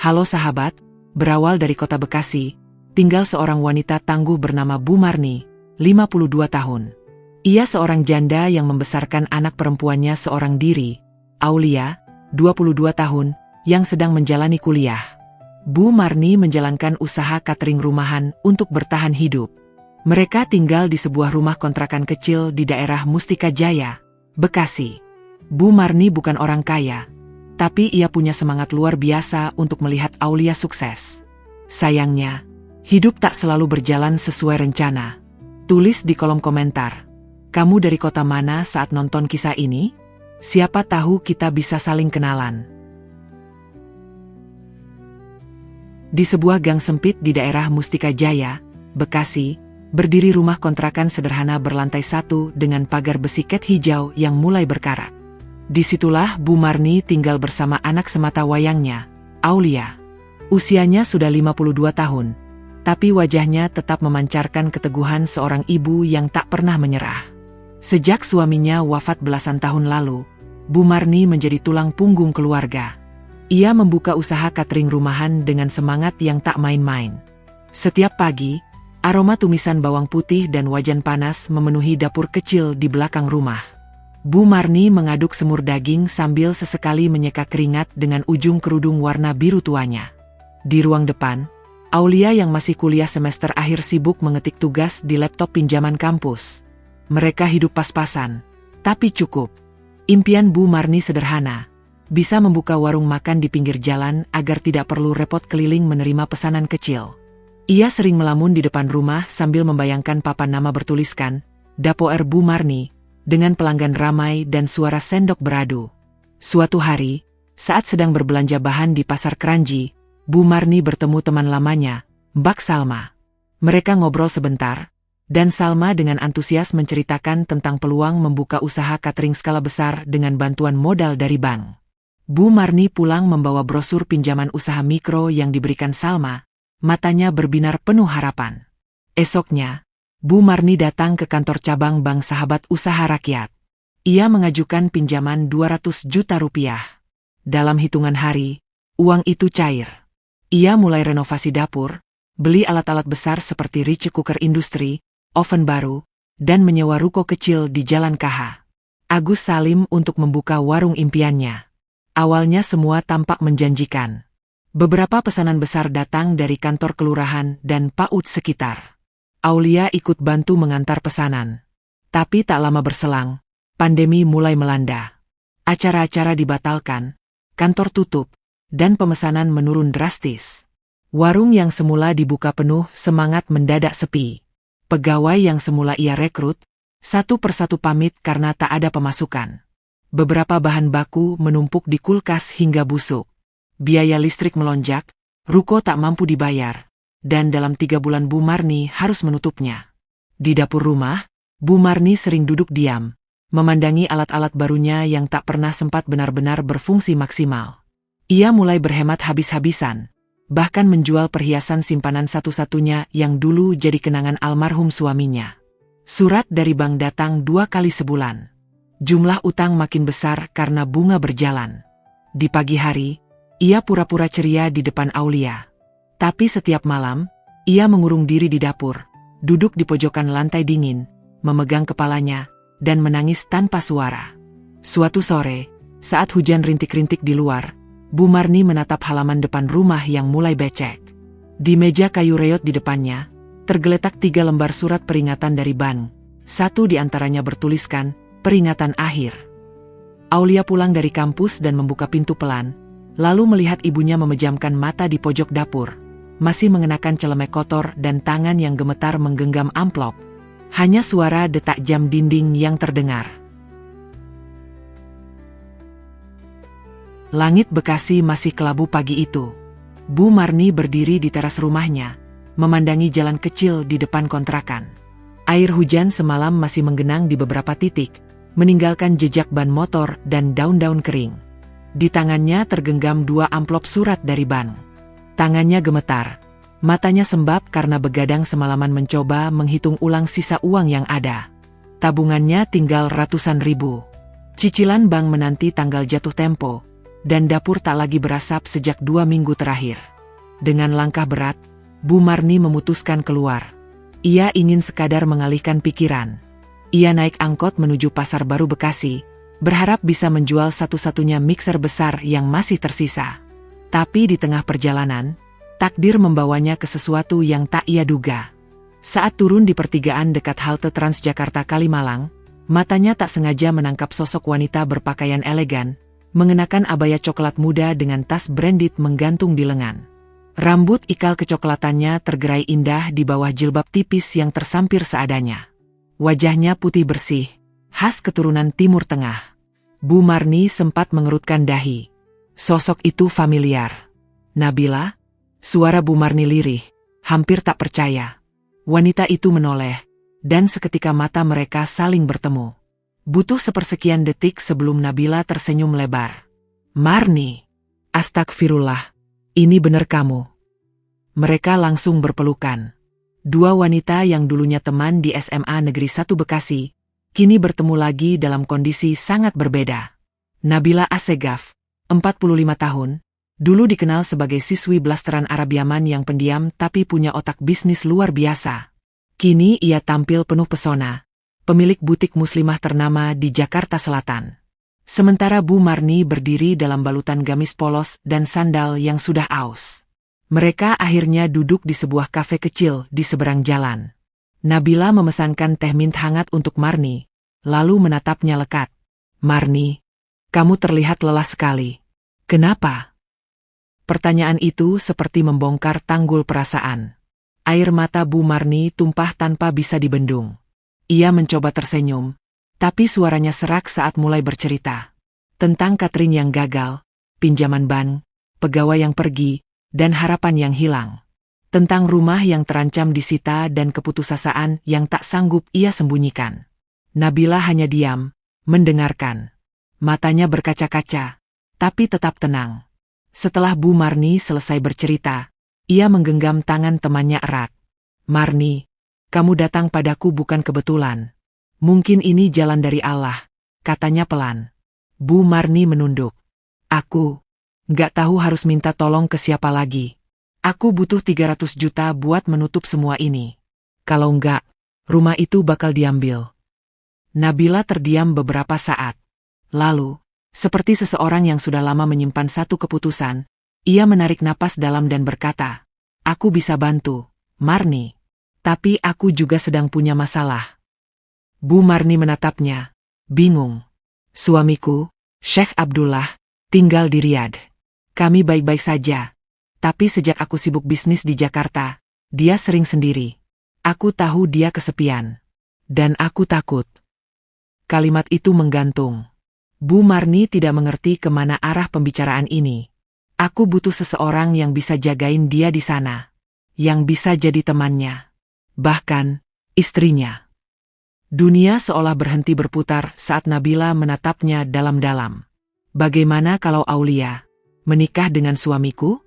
Halo sahabat, berawal dari kota Bekasi, tinggal seorang wanita tangguh bernama Bu Marni, 52 tahun. Ia seorang janda yang membesarkan anak perempuannya seorang diri, Aulia, 22 tahun, yang sedang menjalani kuliah. Bu Marni menjalankan usaha catering rumahan untuk bertahan hidup. Mereka tinggal di sebuah rumah kontrakan kecil di daerah Mustika Jaya, Bekasi. Bu Marni bukan orang kaya, tapi ia punya semangat luar biasa untuk melihat Aulia sukses. Sayangnya, hidup tak selalu berjalan sesuai rencana. Tulis di kolom komentar, kamu dari kota mana saat nonton kisah ini? Siapa tahu kita bisa saling kenalan. Di sebuah gang sempit di daerah Mustika Jaya, Bekasi, berdiri rumah kontrakan sederhana berlantai 1 dengan pagar besi cat hijau yang mulai berkarat. Disitulah Bu Marni tinggal bersama anak semata wayangnya, Aulia. Usianya sudah 52 tahun, tapi wajahnya tetap memancarkan keteguhan seorang ibu yang tak pernah menyerah. Sejak suaminya wafat belasan tahun lalu, Bu Marni menjadi tulang punggung keluarga. Ia membuka usaha catering rumahan dengan semangat yang tak main-main. Setiap pagi, aroma tumisan bawang putih dan wajan panas memenuhi dapur kecil di belakang rumah. Bu Marni mengaduk semur daging sambil sesekali menyeka keringat dengan ujung kerudung warna biru tuanya. Di ruang depan, Aulia yang masih kuliah semester akhir sibuk mengetik tugas di laptop pinjaman kampus. Mereka hidup pas-pasan, tapi cukup. Impian Bu Marni sederhana, bisa membuka warung makan di pinggir jalan agar tidak perlu repot keliling menerima pesanan kecil. Ia sering melamun di depan rumah sambil membayangkan papan nama bertuliskan, Dapoer Bu Marni, dengan pelanggan ramai dan suara sendok beradu. Suatu hari, saat sedang berbelanja bahan di pasar Kranji, Bu Marni bertemu teman lamanya, Mbak Salma. Mereka ngobrol sebentar, dan Salma dengan antusias menceritakan tentang peluang membuka usaha catering skala besar dengan bantuan modal dari bank. Bu Marni pulang membawa brosur pinjaman usaha mikro yang diberikan Salma, matanya berbinar penuh harapan. Esoknya, Bu Marni datang ke kantor cabang Bank Sahabat Usaha Rakyat. Ia mengajukan pinjaman 200 juta rupiah. Dalam hitungan hari, uang itu cair. Ia mulai renovasi dapur, beli alat-alat besar seperti rice cooker industri, oven baru, dan menyewa ruko kecil di Jalan KH Agus Salim untuk membuka warung impiannya. Awalnya semua tampak menjanjikan. Beberapa pesanan besar datang dari kantor kelurahan dan PAUD sekitar. Aulia ikut bantu mengantar pesanan. Tapi tak lama berselang, pandemi mulai melanda. Acara-acara dibatalkan, kantor tutup, dan pemesanan menurun drastis. Warung yang semula dibuka penuh semangat mendadak sepi. Pegawai yang semula ia rekrut, satu persatu pamit karena tak ada pemasukan. Beberapa bahan baku menumpuk di kulkas hingga busuk. Biaya listrik melonjak, ruko tak mampu dibayar, dan dalam 3 bulan Bu Marni harus menutupnya. Di dapur rumah, Bu Marni sering duduk diam, memandangi alat-alat barunya yang tak pernah sempat benar-benar berfungsi maksimal. Ia mulai berhemat habis-habisan, bahkan menjual perhiasan simpanan satu-satunya yang dulu jadi kenangan almarhum suaminya. Surat dari bank datang 2 kali sebulan. Jumlah utang makin besar karena bunga berjalan. Di pagi hari, ia pura-pura ceria di depan Aulia. Tapi setiap malam, ia mengurung diri di dapur, duduk di pojokan lantai dingin, memegang kepalanya, dan menangis tanpa suara. Suatu sore, saat hujan rintik-rintik di luar, Bu Marni menatap halaman depan rumah yang mulai becek. Di meja kayu reot di depannya, tergeletak 3 lembar surat peringatan dari bank. Satu di antaranya bertuliskan, peringatan akhir. Aulia pulang dari kampus dan membuka pintu pelan, lalu melihat ibunya memejamkan mata di pojok dapur. Masih mengenakan celemek kotor dan tangan yang gemetar menggenggam amplop. Hanya suara detak jam dinding yang terdengar. Langit Bekasi masih kelabu pagi itu. Bu Marni berdiri di teras rumahnya, memandangi jalan kecil di depan kontrakan. Air hujan semalam masih menggenang di beberapa titik, meninggalkan jejak ban motor dan daun-daun kering. Di tangannya tergenggam 2 amplop surat dari bank. Tangannya gemetar, matanya sembab karena begadang semalaman mencoba menghitung ulang sisa uang yang ada. Tabungannya tinggal ratusan ribu. Cicilan bank menanti tanggal jatuh tempo, dan dapur tak lagi berasap sejak 2 minggu terakhir. Dengan langkah berat, Bu Marni memutuskan keluar. Ia ingin sekadar mengalihkan pikiran. Ia naik angkot menuju Pasar Baru Bekasi, berharap bisa menjual satu-satunya mixer besar yang masih tersisa. Tapi di tengah perjalanan, takdir membawanya ke sesuatu yang tak ia duga. Saat turun di pertigaan dekat halte Transjakarta Kalimalang, matanya tak sengaja menangkap sosok wanita berpakaian elegan, mengenakan abaya coklat muda dengan tas branded menggantung di lengan. Rambut ikal kecoklatannya tergerai indah di bawah jilbab tipis yang tersampir seadanya. Wajahnya putih bersih, khas keturunan Timur Tengah. Bu Marni sempat mengerutkan dahi. Sosok itu familiar. Nabila? Suara Bu Marni lirih, hampir tak percaya. Wanita itu menoleh, dan seketika mata mereka saling bertemu. Butuh sepersekian detik sebelum Nabila tersenyum lebar. Marni! Astagfirullah, ini benar kamu. Mereka langsung berpelukan. Dua wanita yang dulunya teman di SMA Negeri 1 Bekasi, kini bertemu lagi dalam kondisi sangat berbeda. Nabila Assegaf, 45 tahun, dulu dikenal sebagai siswi blasteran Arab Yaman yang pendiam tapi punya otak bisnis luar biasa. Kini ia tampil penuh pesona, pemilik butik muslimah ternama di Jakarta Selatan. Sementara Bu Marni berdiri dalam balutan gamis polos dan sandal yang sudah aus. Mereka akhirnya duduk di sebuah kafe kecil di seberang jalan. Nabila memesankan teh mint hangat untuk Marni, lalu menatapnya lekat. Marni, kamu terlihat lelah sekali. Kenapa? Pertanyaan itu seperti membongkar tanggul perasaan. Air mata Bu Marni tumpah tanpa bisa dibendung. Ia mencoba tersenyum, tapi suaranya serak saat mulai bercerita. Tentang Catherine yang gagal, pinjaman bank, pegawai yang pergi, dan harapan yang hilang. Tentang rumah yang terancam disita dan keputusasaan yang tak sanggup ia sembunyikan. Nabila hanya diam, mendengarkan. Matanya berkaca-kaca, tapi tetap tenang. Setelah Bu Marni selesai bercerita, ia menggenggam tangan temannya erat. Marni, kamu datang padaku bukan kebetulan. Mungkin ini jalan dari Allah, katanya pelan. Bu Marni menunduk. Aku nggak tahu harus minta tolong ke siapa lagi. Aku butuh 300 juta buat menutup semua ini. Kalau enggak, rumah itu bakal diambil. Nabila terdiam beberapa saat. Lalu, seperti seseorang yang sudah lama menyimpan satu keputusan, ia menarik napas dalam dan berkata, aku bisa bantu, Marni. Tapi aku juga sedang punya masalah. Bu Marni menatapnya, bingung. Suamiku, Sheikh Abdullah, tinggal di Riyadh. Kami baik-baik saja. Tapi sejak aku sibuk bisnis di Jakarta, dia sering sendiri. Aku tahu dia kesepian. Dan aku takut. Kalimat itu menggantung. Bu Marni tidak mengerti kemana arah pembicaraan ini. Aku butuh seseorang yang bisa jagain dia di sana. Yang bisa jadi temannya. Bahkan, istrinya. Dunia seolah berhenti berputar saat Nabila menatapnya dalam-dalam. Bagaimana kalau Aulia menikah dengan suamiku?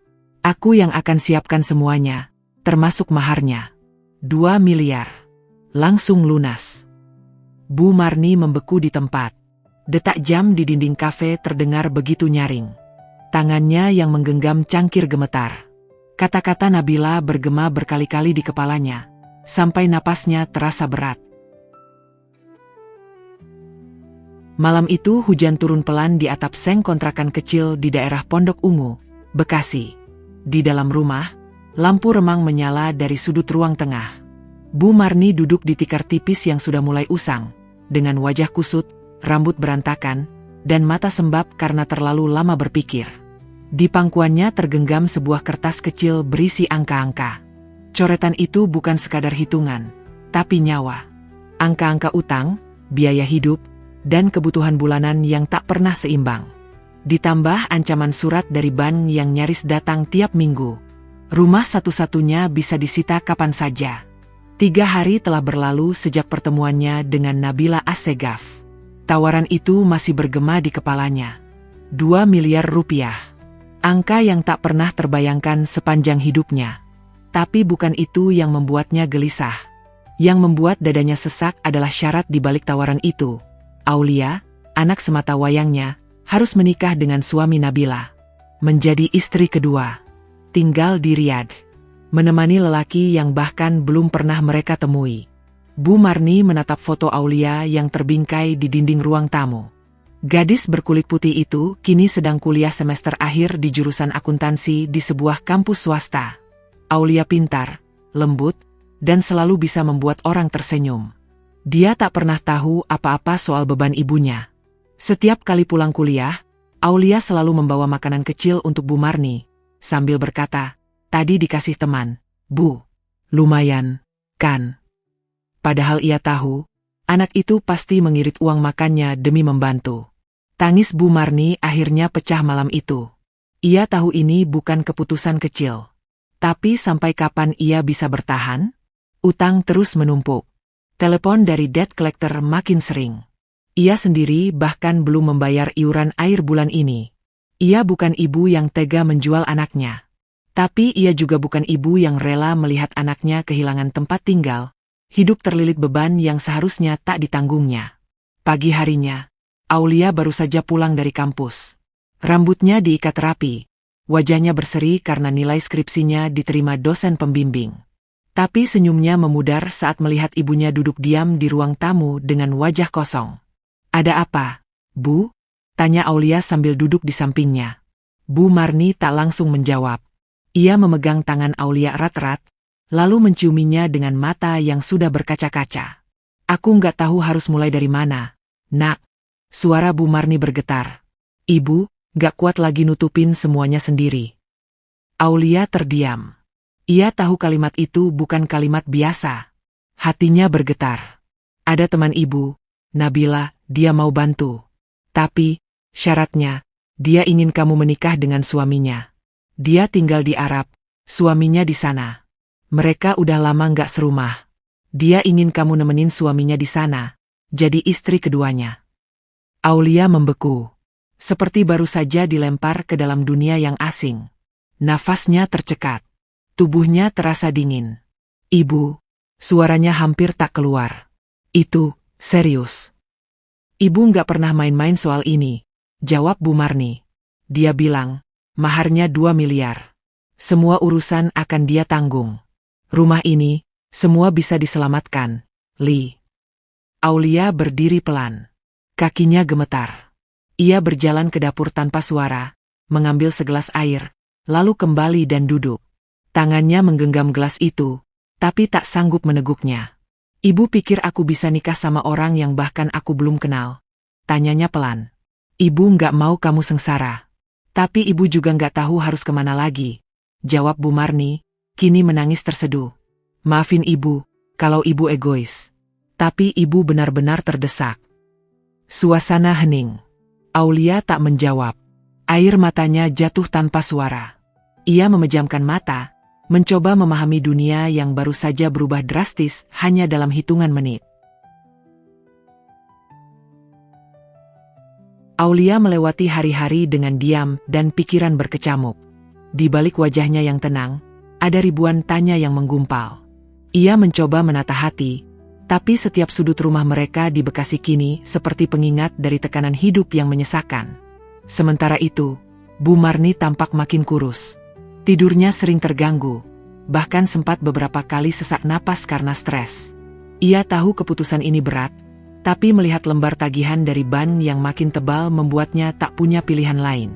Aku yang akan siapkan semuanya, termasuk maharnya. 2 miliar. Langsung lunas. Bu Marni membeku di tempat. Detak jam di dinding kafe terdengar begitu nyaring. Tangannya yang menggenggam cangkir gemetar. Kata-kata Nabila bergema berkali-kali di kepalanya, sampai napasnya terasa berat. Malam itu hujan turun pelan di atap seng kontrakan kecil di daerah Pondok Ungu, Bekasi. Di dalam rumah, lampu remang menyala dari sudut ruang tengah. Bu Marni duduk di tikar tipis yang sudah mulai usang, dengan wajah kusut, rambut berantakan, dan mata sembab karena terlalu lama berpikir. Di pangkuannya tergenggam sebuah kertas kecil berisi angka-angka. Coretan itu bukan sekadar hitungan, tapi nyawa. Angka-angka utang, biaya hidup, dan kebutuhan bulanan yang tak pernah seimbang. Ditambah ancaman surat dari bank yang nyaris datang tiap minggu. Rumah satu-satunya bisa disita kapan saja. 3 hari telah berlalu sejak pertemuannya dengan Nabila Assegaf. Tawaran itu masih bergema di kepalanya. 2 miliar rupiah. Angka yang tak pernah terbayangkan sepanjang hidupnya. Tapi bukan itu yang membuatnya gelisah. Yang membuat dadanya sesak adalah syarat di balik tawaran itu. Aulia, anak semata wayangnya, harus menikah dengan suami Nabila. Menjadi istri kedua. Tinggal di Riyadh. Menemani lelaki yang bahkan belum pernah mereka temui. Bu Marni menatap foto Aulia yang terbingkai di dinding ruang tamu. Gadis berkulit putih itu kini sedang kuliah semester akhir di jurusan akuntansi di sebuah kampus swasta. Aulia pintar, lembut, dan selalu bisa membuat orang tersenyum. Dia tak pernah tahu apa-apa soal beban ibunya. Setiap kali pulang kuliah, Aulia selalu membawa makanan kecil untuk Bu Marni, sambil berkata, "Tadi dikasih teman, Bu. Lumayan, kan?" Padahal ia tahu, anak itu pasti mengirit uang makannya demi membantu. Tangis Bu Marni akhirnya pecah malam itu. Ia tahu ini bukan keputusan kecil. Tapi sampai kapan ia bisa bertahan? Utang terus menumpuk. Telepon dari debt collector makin sering. Ia sendiri bahkan belum membayar iuran air bulan ini. Ia bukan ibu yang tega menjual anaknya. Tapi ia juga bukan ibu yang rela melihat anaknya kehilangan tempat tinggal, hidup terlilit beban yang seharusnya tak ditanggungnya. Pagi harinya, Aulia baru saja pulang dari kampus. Rambutnya diikat rapi, wajahnya berseri karena nilai skripsinya diterima dosen pembimbing. Tapi senyumnya memudar saat melihat ibunya duduk diam di ruang tamu dengan wajah kosong. "Ada apa, Bu?" tanya Aulia sambil duduk di sampingnya. Bu Marni tak langsung menjawab. Ia memegang tangan Aulia erat-erat, lalu menciuminya dengan mata yang sudah berkaca-kaca. "Aku nggak tahu harus mulai dari mana, Nak." Suara Bu Marni bergetar. "Ibu, nggak kuat lagi nutupin semuanya sendiri." Aulia terdiam. Ia tahu kalimat itu bukan kalimat biasa. Hatinya bergetar. Ada teman ibu, Nabila, dia mau bantu. Tapi, syaratnya, dia ingin kamu menikah dengan suaminya. Dia tinggal di Arab, suaminya di sana. Mereka udah lama nggak serumah. Dia ingin kamu nemenin suaminya di sana, jadi istri keduanya. Aulia membeku. Seperti baru saja dilempar ke dalam dunia yang asing. Nafasnya tercekat. Tubuhnya terasa dingin. "Ibu," suaranya hampir tak keluar. "Itu, serius. Ibu nggak pernah main-main soal ini," jawab Bu Marni. Dia bilang, "Maharnya 2 miliar. Semua urusan akan dia tanggung. Rumah ini, semua bisa diselamatkan, Li." Aulia berdiri pelan. Kakinya gemetar. Ia berjalan ke dapur tanpa suara, mengambil segelas air, lalu kembali dan duduk. Tangannya menggenggam gelas itu, tapi tak sanggup meneguknya. "Ibu pikir aku bisa nikah sama orang yang bahkan aku belum kenal?" tanyanya pelan. "Ibu nggak mau kamu sengsara. Tapi ibu juga nggak tahu harus kemana lagi," jawab Bu Marni, kini menangis terseduh. "Maafin ibu, kalau ibu egois. Tapi ibu benar-benar terdesak." Suasana hening. Aulia tak menjawab. Air matanya jatuh tanpa suara. Ia memejamkan mata, mencoba memahami dunia yang baru saja berubah drastis hanya dalam hitungan menit. Aulia melewati hari-hari dengan diam dan pikiran berkecamuk. Di balik wajahnya yang tenang, ada ribuan tanya yang menggumpal. Ia mencoba menata hati, tapi setiap sudut rumah mereka di Bekasi kini seperti pengingat dari tekanan hidup yang menyesakan. Sementara itu, Bu Marni tampak makin kurus. Tidurnya sering terganggu, bahkan sempat beberapa kali sesak napas karena stres. Ia tahu keputusan ini berat, tapi melihat lembar tagihan dari ban yang makin tebal membuatnya tak punya pilihan lain.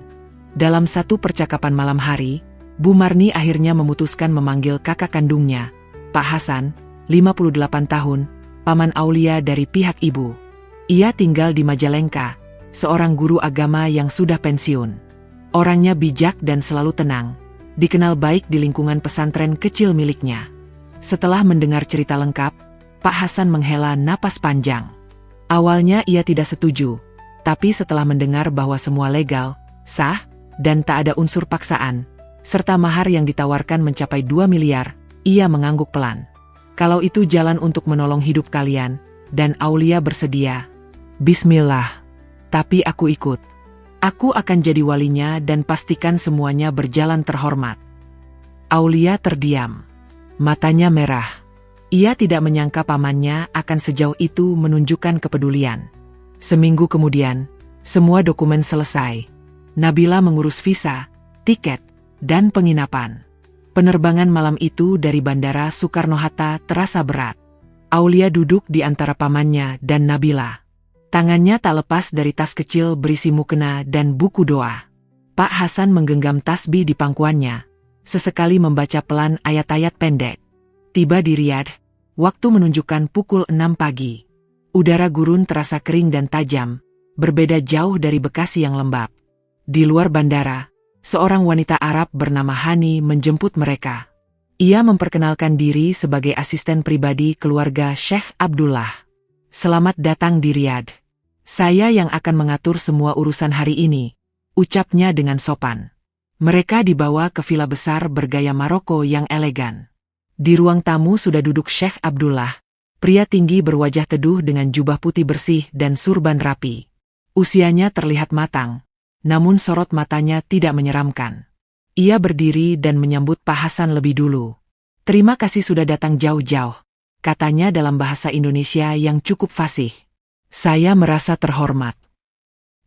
Dalam satu percakapan malam hari, Bu Marni akhirnya memutuskan memanggil kakak kandungnya, Pak Hasan, 58 tahun, paman Aulia dari pihak ibu. Ia tinggal di Majalengka, seorang guru agama yang sudah pensiun. Orangnya bijak dan selalu tenang, dikenal baik di lingkungan pesantren kecil miliknya. Setelah mendengar cerita lengkap, Pak Hasan menghela napas panjang. Awalnya ia tidak setuju, tapi setelah mendengar bahwa semua legal, sah, dan tak ada unsur paksaan, serta mahar yang ditawarkan mencapai 2 miliar, ia mengangguk pelan. "Kalau itu jalan untuk menolong hidup kalian, dan Aulia bersedia, bismillah. Tapi aku ikut. Aku akan jadi walinya dan pastikan semuanya berjalan terhormat." Aulia terdiam. Matanya merah. Ia tidak menyangka pamannya akan sejauh itu menunjukkan kepedulian. Seminggu kemudian, Semua dokumen selesai. Nabila mengurus visa, tiket, dan penginapan. Penerbangan malam itu dari Bandara Soekarno-Hatta terasa berat. Aulia duduk di antara pamannya dan Nabila. Tangannya tak lepas dari tas kecil berisi mukena dan buku doa. Pak Hasan menggenggam tasbih di pangkuannya, sesekali membaca pelan ayat-ayat pendek. Tiba di Riyadh, waktu menunjukkan pukul 6 pagi. Udara gurun terasa kering dan tajam, berbeda jauh dari Bekasi yang lembab. Di luar bandara, seorang wanita Arab bernama Hani menjemput mereka. Ia memperkenalkan diri sebagai asisten pribadi keluarga Sheikh Abdullah. "Selamat datang di Riyadh. Saya yang akan mengatur semua urusan hari ini," ucapnya dengan sopan. Mereka dibawa ke villa besar bergaya Maroko yang elegan. Di ruang tamu sudah duduk Sheikh Abdullah, pria tinggi berwajah teduh dengan jubah putih bersih dan surban rapi. Usianya terlihat matang, namun sorot matanya tidak menyeramkan. Ia berdiri dan menyambut Pak Hasan lebih dulu. "Terima kasih sudah datang jauh-jauh," katanya dalam bahasa Indonesia yang cukup fasih. "Saya merasa terhormat."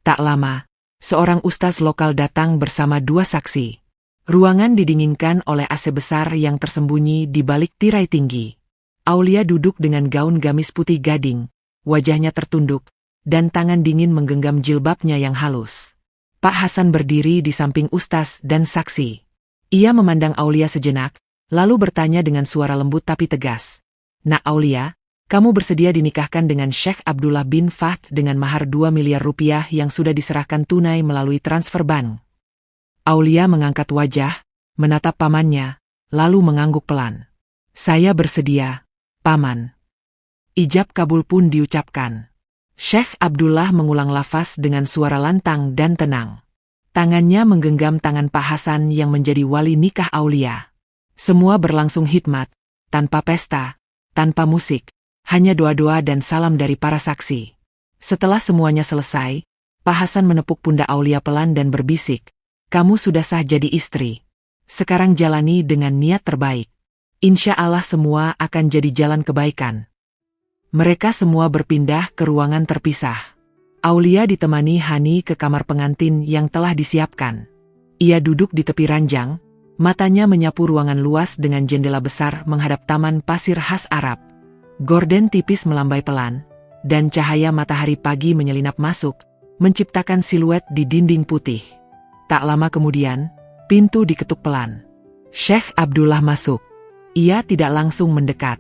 Tak lama, seorang ustaz lokal datang bersama 2 saksi. Ruangan didinginkan oleh AC besar yang tersembunyi di balik tirai tinggi. Aulia duduk dengan gaun gamis putih gading, wajahnya tertunduk, dan tangan dingin menggenggam jilbabnya yang halus. Pak Hasan berdiri di samping ustaz dan saksi. Ia memandang Aulia sejenak, lalu bertanya dengan suara lembut tapi tegas. "Nak Aulia, kamu bersedia dinikahkan dengan Sheikh Abdullah bin Fahd dengan mahar 2 miliar rupiah yang sudah diserahkan tunai melalui transfer bank?" Aulia mengangkat wajah, menatap pamannya, lalu mengangguk pelan. "Saya bersedia, Paman." Ijab kabul pun diucapkan. Sheikh Abdullah mengulang lafaz dengan suara lantang dan tenang. Tangannya menggenggam tangan Pak Hasan yang menjadi wali nikah Aulia. Semua berlangsung hikmat, tanpa pesta, tanpa musik, hanya doa-doa dan salam dari para saksi. Setelah semuanya selesai, Pak Hasan menepuk pundak Aulia pelan dan berbisik, "Kamu sudah sah jadi istri. Sekarang jalani dengan niat terbaik. Insya Allah semua akan jadi jalan kebaikan." Mereka semua berpindah ke ruangan terpisah. Aulia ditemani Hani ke kamar pengantin yang telah disiapkan. Ia duduk di tepi ranjang, matanya menyapu ruangan luas dengan jendela besar menghadap taman pasir khas Arab. Gorden tipis melambai pelan, dan cahaya matahari pagi menyelinap masuk, menciptakan siluet di dinding putih. Tak lama kemudian, pintu diketuk pelan. Sheikh Abdullah masuk. Ia tidak langsung mendekat.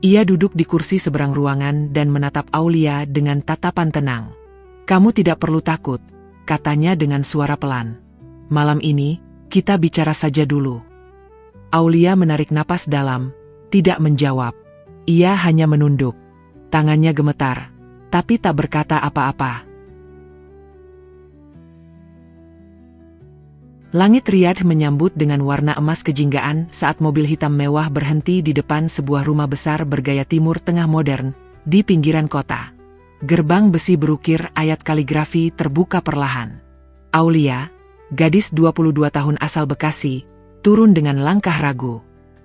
Ia duduk di kursi seberang ruangan dan menatap Aulia dengan tatapan tenang. "Kamu tidak perlu takut," katanya dengan suara pelan. "Malam ini, kita bicara saja dulu." Aulia menarik napas dalam, tidak menjawab. Ia hanya menunduk. Tangannya gemetar, tapi tak berkata apa-apa. Langit Riyadh menyambut dengan warna emas kejinggaan saat mobil hitam mewah berhenti di depan sebuah rumah besar bergaya Timur Tengah modern, di pinggiran kota. Gerbang besi berukir ayat kaligrafi terbuka perlahan. Aulia, gadis 22 tahun asal Bekasi, turun dengan langkah ragu.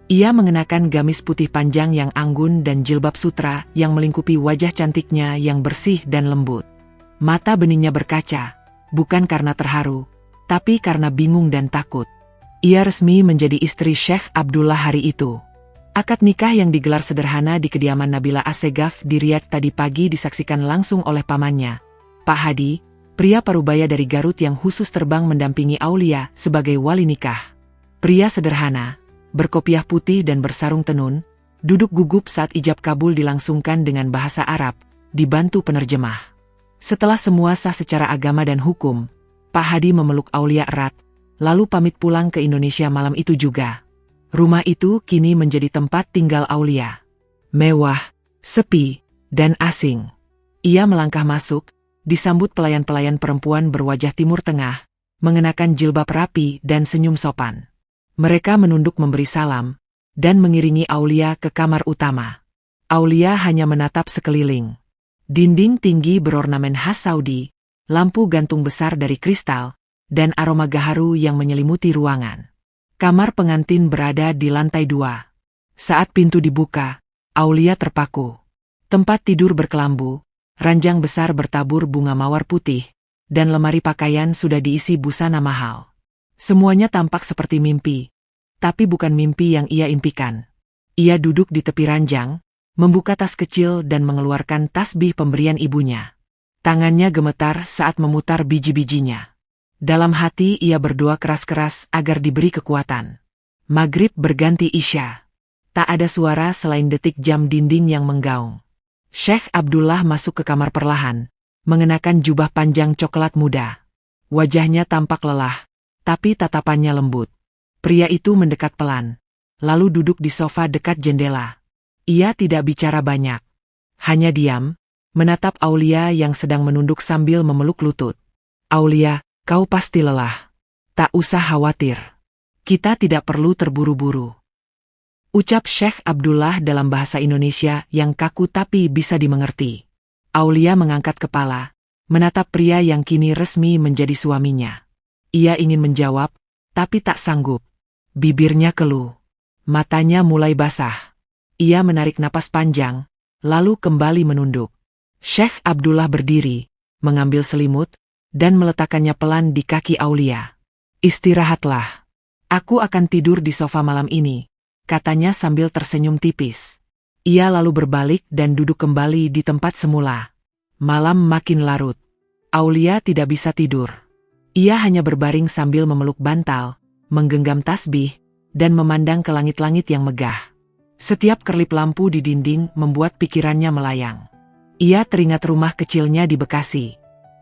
Ia mengenakan gamis putih panjang yang anggun dan jilbab sutra yang melingkupi wajah cantiknya yang bersih dan lembut. Mata beningnya berkaca, bukan karena terharu, tapi karena bingung dan takut. Ia resmi menjadi istri Sheikh Abdullah hari itu. Akad nikah yang digelar sederhana di kediaman Nabila Assegaf di Riyadh tadi pagi disaksikan langsung oleh pamannya, Pak Hadi, pria parubaya dari Garut yang khusus terbang mendampingi Aulia sebagai wali nikah. Pria sederhana, berkopiah putih dan bersarung tenun, duduk gugup saat ijab kabul dilangsungkan dengan bahasa Arab, dibantu penerjemah. Setelah semua sah secara agama dan hukum, Pak Hadi memeluk Aulia erat, lalu pamit pulang ke Indonesia malam itu juga. Rumah itu kini menjadi tempat tinggal Aulia. Mewah, sepi, dan asing. Ia melangkah masuk, disambut pelayan-pelayan perempuan berwajah Timur Tengah, mengenakan jilbab rapi dan senyum sopan. Mereka menunduk memberi salam, dan mengiringi Aulia ke kamar utama. Aulia hanya menatap sekeliling. Dinding tinggi berornamen khas Saudi, lampu gantung besar dari kristal, dan aroma gaharu yang menyelimuti ruangan. Kamar pengantin berada di lantai 2. Saat pintu dibuka, Aulia terpaku. Tempat tidur berkelambu, ranjang besar bertabur bunga mawar putih, dan lemari pakaian sudah diisi busana mahal. Semuanya tampak seperti mimpi. Tapi bukan mimpi yang ia impikan. Ia duduk di tepi ranjang, membuka tas kecil dan mengeluarkan tasbih pemberian ibunya. Tangannya gemetar saat memutar biji-bijinya. Dalam hati ia berdoa keras-keras agar diberi kekuatan. Maghrib berganti Isya. Tak ada suara selain detik jam dinding yang menggaung. Syekh Abdullah masuk ke kamar perlahan, mengenakan jubah panjang coklat muda. Wajahnya tampak lelah, tapi tatapannya lembut. Pria itu mendekat pelan, lalu duduk di sofa dekat jendela. Ia tidak bicara banyak. Hanya diam, menatap Aulia yang sedang menunduk sambil memeluk lutut. Aulia, kau pasti lelah. Tak usah khawatir. Kita tidak perlu terburu-buru. Ucap Syekh Abdullah dalam bahasa Indonesia yang kaku tapi bisa dimengerti. Aulia mengangkat kepala, menatap pria yang kini resmi menjadi suaminya. Ia ingin menjawab, tapi tak sanggup. Bibirnya keluh. Matanya mulai basah. Ia menarik napas panjang, lalu kembali menunduk. Syekh Abdullah berdiri, mengambil selimut, dan meletakkannya pelan di kaki Aulia. Istirahatlah. Aku akan tidur di sofa malam ini, katanya sambil tersenyum tipis. Ia lalu berbalik dan duduk kembali di tempat semula. Malam makin larut. Aulia tidak bisa tidur. Ia hanya berbaring sambil memeluk bantal, menggenggam tasbih, dan memandang ke langit-langit yang megah. Setiap kerlip lampu di dinding membuat pikirannya melayang. Ia teringat rumah kecilnya di Bekasi.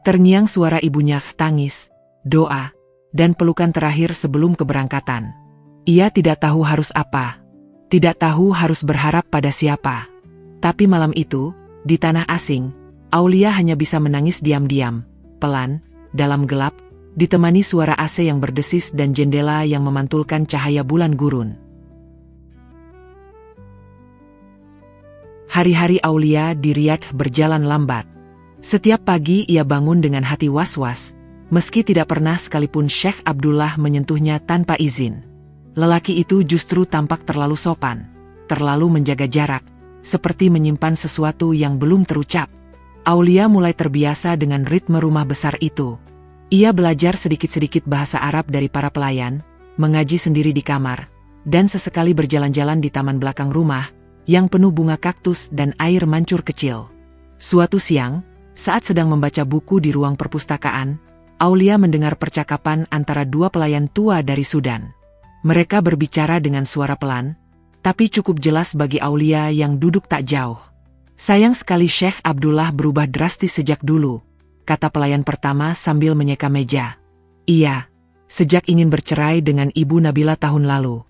Terngiang suara ibunya tangis, doa, dan pelukan terakhir sebelum keberangkatan. Ia tidak tahu harus apa. Tidak tahu harus berharap pada siapa. Tapi malam itu, di tanah asing, Aulia hanya bisa menangis diam-diam, pelan, dalam gelap, ditemani suara AC yang berdesis dan jendela yang memantulkan cahaya bulan gurun. Hari-hari Aulia di Riyadh berjalan lambat. Setiap pagi ia bangun dengan hati was-was, meski tidak pernah sekalipun Syekh Abdullah menyentuhnya tanpa izin. Lelaki itu justru tampak terlalu sopan, terlalu menjaga jarak, seperti menyimpan sesuatu yang belum terucap. Aulia mulai terbiasa dengan ritme rumah besar itu. Ia belajar sedikit-sedikit bahasa Arab dari para pelayan, mengaji sendiri di kamar, dan sesekali berjalan-jalan di taman belakang rumah, yang penuh bunga kaktus dan air mancur kecil. Suatu siang, saat sedang membaca buku di ruang perpustakaan, Aulia mendengar percakapan antara dua pelayan tua dari Sudan. Mereka berbicara dengan suara pelan, tapi cukup jelas bagi Aulia yang duduk tak jauh. Sayang sekali Syekh Abdullah berubah drastis sejak dulu, kata pelayan pertama sambil menyeka meja. Iya, sejak ingin bercerai dengan Ibu Nabila tahun lalu.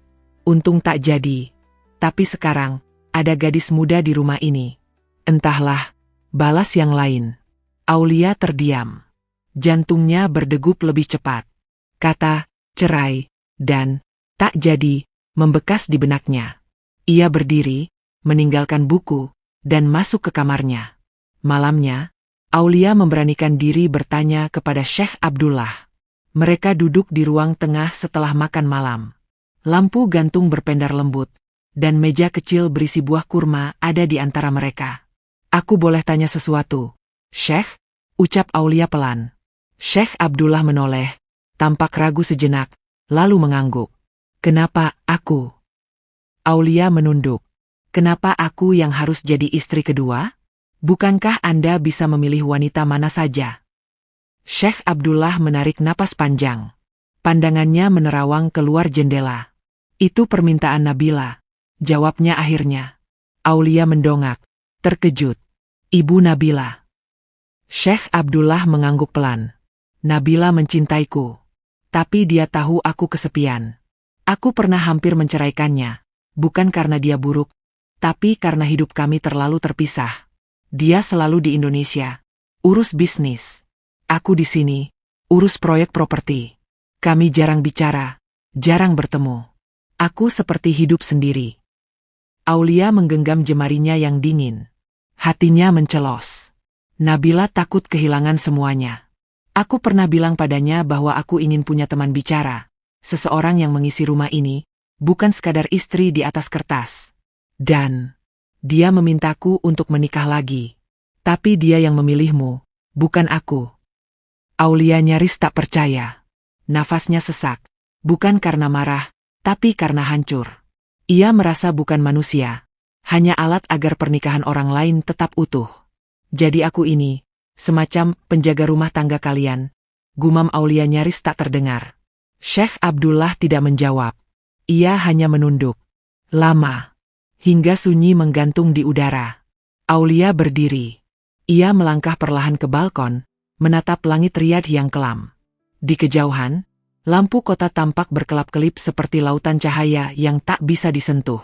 Untung tak jadi. Tapi sekarang, ada gadis muda di rumah ini. Entahlah, balas yang lain. Aulia terdiam. Jantungnya berdegup lebih cepat. Kata, cerai, dan tak jadi, membekas di benaknya. Ia berdiri, meninggalkan buku, dan masuk ke kamarnya. Malamnya, Aulia memberanikan diri bertanya kepada Syekh Abdullah. Mereka duduk di ruang tengah setelah makan malam. Lampu gantung berpendar lembut, dan meja kecil berisi buah kurma ada di antara mereka. Aku boleh tanya sesuatu, Syekh? Ucap Aulia pelan. Syekh Abdullah menoleh, tampak ragu sejenak, lalu mengangguk. Kenapa aku? Aulia menunduk. Kenapa aku yang harus jadi istri kedua? Bukankah Anda bisa memilih wanita mana saja? Syekh Abdullah menarik napas panjang. Pandangannya menerawang keluar jendela. Itu permintaan Nabila, jawabnya akhirnya. Aulia mendongak, terkejut. Ibu Nabila. Syekh Abdullah mengangguk pelan. Nabila mencintaiku. Tapi dia tahu aku kesepian. Aku pernah hampir menceraikannya. Bukan karena dia buruk, tapi karena hidup kami terlalu terpisah. Dia selalu di Indonesia, urus bisnis. Aku di sini, urus proyek properti. Kami jarang bicara, jarang bertemu. Aku seperti hidup sendiri. Aulia menggenggam jemarinya yang dingin. Hatinya mencelos. Nabila takut kehilangan semuanya. Aku pernah bilang padanya bahwa aku ingin punya teman bicara. Seseorang yang mengisi rumah ini, bukan sekadar istri di atas kertas. Dan dia memintaku untuk menikah lagi. Tapi dia yang memilihmu, bukan aku. Aulia nyaris tak percaya. Nafasnya sesak, bukan karena marah, tapi karena hancur. Ia merasa bukan manusia, hanya alat agar pernikahan orang lain tetap utuh. Jadi aku ini, semacam penjaga rumah tangga kalian, gumam Aulia nyaris tak terdengar. Syekh Abdullah tidak menjawab. Ia hanya menunduk. Lama. Hingga sunyi menggantung di udara. Aulia berdiri. Ia melangkah perlahan ke balkon, menatap langit Riyadh yang kelam. Di kejauhan, lampu kota tampak berkelap-kelip seperti lautan cahaya yang tak bisa disentuh.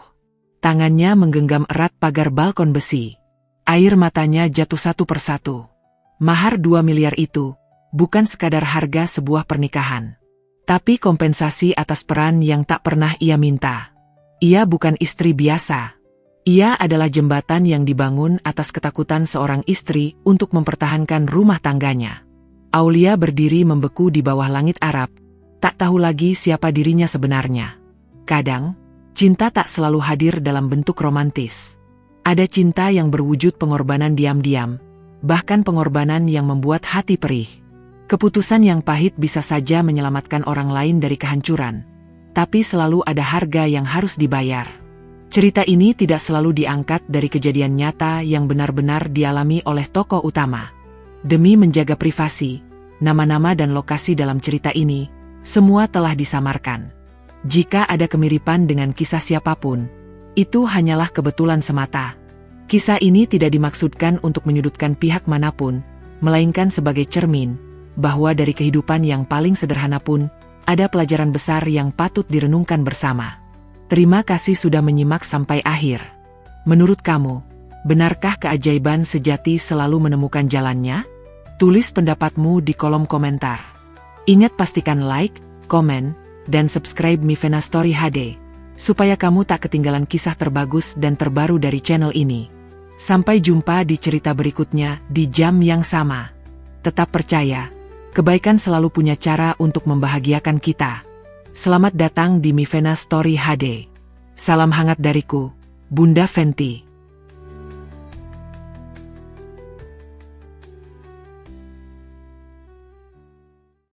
Tangannya menggenggam erat pagar balkon besi. Air matanya jatuh satu persatu. Mahar 2 miliar itu bukan sekadar harga sebuah pernikahan, tapi kompensasi atas peran yang tak pernah ia minta. Ia bukan istri biasa. Ia adalah jembatan yang dibangun atas ketakutan seorang istri untuk mempertahankan rumah tangganya. Aulia berdiri membeku di bawah langit Arab, tak tahu lagi siapa dirinya sebenarnya. Kadang, cinta tak selalu hadir dalam bentuk romantis. Ada cinta yang berwujud pengorbanan diam-diam, bahkan pengorbanan yang membuat hati perih. Keputusan yang pahit bisa saja menyelamatkan orang lain dari kehancuran, tapi selalu ada harga yang harus dibayar. Cerita ini tidak selalu diangkat dari kejadian nyata yang benar-benar dialami oleh tokoh utama. Demi menjaga privasi, nama-nama dan lokasi dalam cerita ini, semua telah disamarkan. Jika ada kemiripan dengan kisah siapapun, itu hanyalah kebetulan semata. Kisah ini tidak dimaksudkan untuk menyudutkan pihak manapun, melainkan sebagai cermin, bahwa dari kehidupan yang paling sederhana pun, ada pelajaran besar yang patut direnungkan bersama. Terima kasih sudah menyimak sampai akhir. Menurut kamu, benarkah keajaiban sejati selalu menemukan jalannya? Tulis pendapatmu di kolom komentar. Ingat pastikan like, komen, dan subscribe Mivena Story HD, supaya kamu tak ketinggalan kisah terbagus dan terbaru dari channel ini. Sampai jumpa di cerita berikutnya di jam yang sama. Tetap percaya, kebaikan selalu punya cara untuk membahagiakan kita. Selamat datang di Mivena Story HD. Salam hangat dariku, Bunda Fenty.